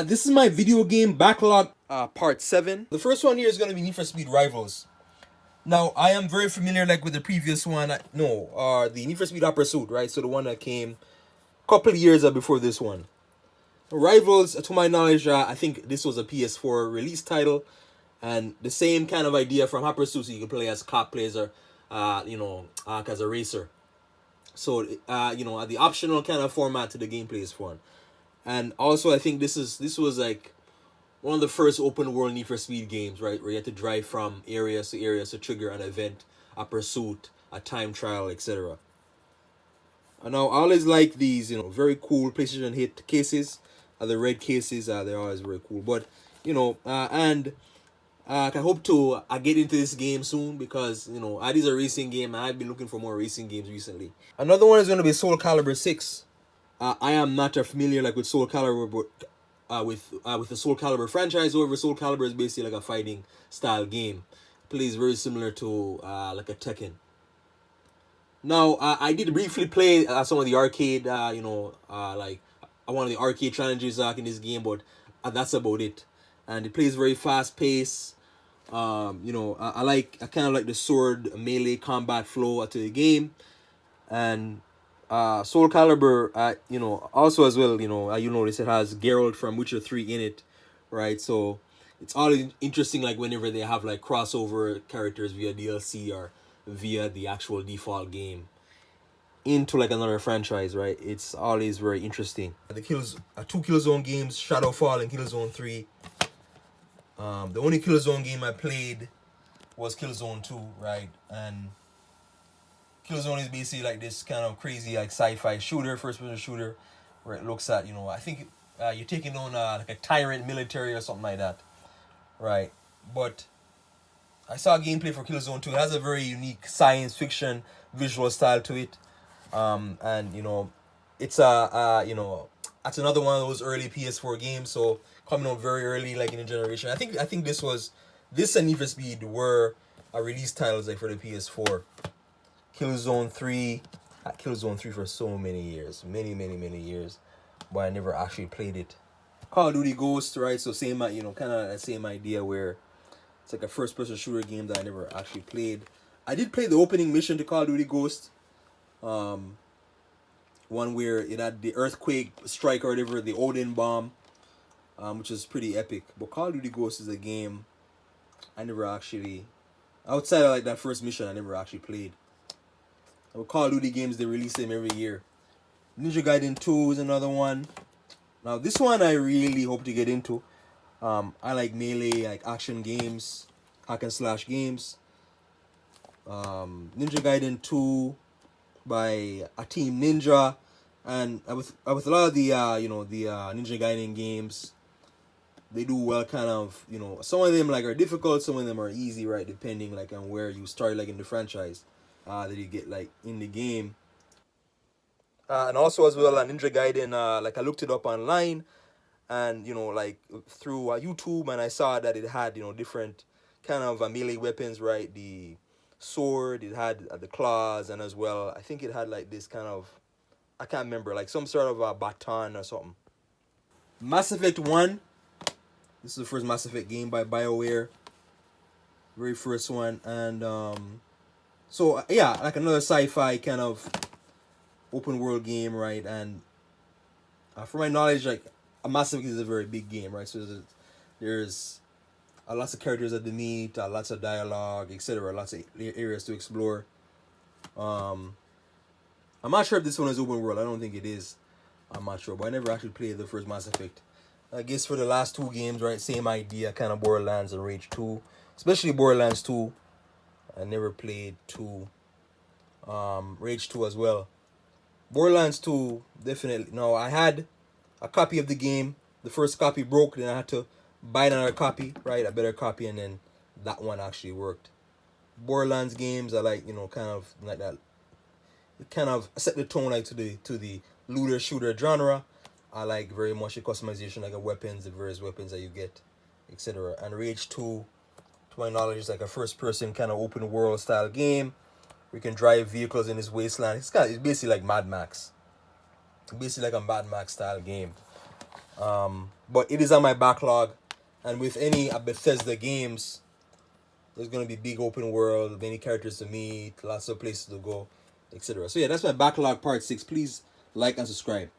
This is my video game backlog part 7. The first one here is going to be Need for Speed Rivals. Now, I am very familiar like with the previous one. The Need for Speed Hot Pursuit, right? So the one that came a couple of years before this one. Rivals, to my knowledge, I think this was a PS4 release title. And the same kind of idea from Hot Pursuit, so you can play as cop, plays or, as a racer. So, the optional kind of format to the gameplay is fun. And also, I think this was like one of the first open world Need for Speed games, right? Where you had to drive from areas to trigger an event, a pursuit, a time trial, etc. And now, I always like these, very cool PlayStation hit cases. The red cases, they're always very cool. But, I hope to get into this game soon because, it is a racing game and I've been looking for more racing games recently. Another one is going to be Soul Calibur 6. I am not familiar like with Soul Calibur, but with the Soul Calibur franchise. However, Soul Calibur is basically like a fighting style game. It plays very similar to like a Tekken. Now, I did briefly play some of the arcade, like one of the arcade challenges in this game, but that's about it. And it plays very fast paced. I kind of like the sword melee combat flow to the game, and Soul Calibur, also as well, you notice it has Geralt from Witcher 3 in it, right? So it's always interesting, like whenever they have like crossover characters via DLC or via the actual default game into like another franchise, right? It's always very interesting. The two Killzone games, Shadowfall and Killzone 3. The only Killzone game I played was Killzone 2, right? And Killzone is basically like this kind of crazy like sci-fi shooter, first-person shooter, where it looks at, I think you're taking on like a tyrant military or something like that, right? But I saw gameplay for Killzone 2. It has a very unique science fiction visual style to it, and it's that's another one of those early PS4 games, so coming out very early, like in the generation. I think this and Need for Speed were release titles like for the PS4. Killzone 3, Killzone 3 for so many years, many years, but I never actually played it. Call of Duty Ghost, right? So same, kind of the same idea where it's like a first-person shooter game that I never actually played. I did play the opening mission to Call of Duty Ghost, one where it had the earthquake strike or whatever, the Odin bomb, which is pretty epic. But Call of Duty Ghost is a game I never actually, outside of like that first mission, I never actually played. Call of Duty games, they release them every year. Ninja Gaiden 2 is another one. Now, this one I really hope to get into. I like melee, like action games, hack and slash games. Ninja Gaiden 2 by a Team Ninja. And with a lot of the, Ninja Gaiden games, they do well kind of, some of them like are difficult, some of them are easy, right? Depending like on where you start like in the franchise. That you get like in the game, and also as well Ninja Gaiden. Like I looked it up online, and like through YouTube, and I saw that it had different kind of melee weapons, right? The sword, it had the claws, and as well I think it had like this kind of, I can't remember, like some sort of a baton or something. Mass Effect 1. This is the first Mass Effect game by BioWare. Very first one, and so yeah, like another sci-fi kind of open world game, right? And from my knowledge, like a Mass Effect is a very big game, right? So there's lots of characters that they meet, lots of dialogue, etc. Lots of areas to explore. I'm not sure if this one is open world. I don't think it is. I'm not sure, but I never actually played the first Mass Effect. I guess for the last two games, right? Same idea, kind of Borderlands and Rage 2, especially Borderlands 2. I never played 2. Rage 2 as well. Borderlands 2, definitely. No, I had a copy of the game. The first copy broke, then I had to buy another copy, right? A better copy, and then that one actually worked. Borderlands games, I like, kind of like that. It kind of set the tone like to the looter shooter genre. I like very much the customization, like the weapons, the various weapons that you get, etc. And Rage 2, to my knowledge, is like a first-person kind of open world style game. We can drive vehicles in this wasteland. It's basically like Mad Max. Basically like a Mad Max style game. But it is on my backlog, and with any Bethesda games, there's gonna be big open world, many characters to meet, lots of places to go, etc. So yeah, that's my backlog part 6. Please like and subscribe.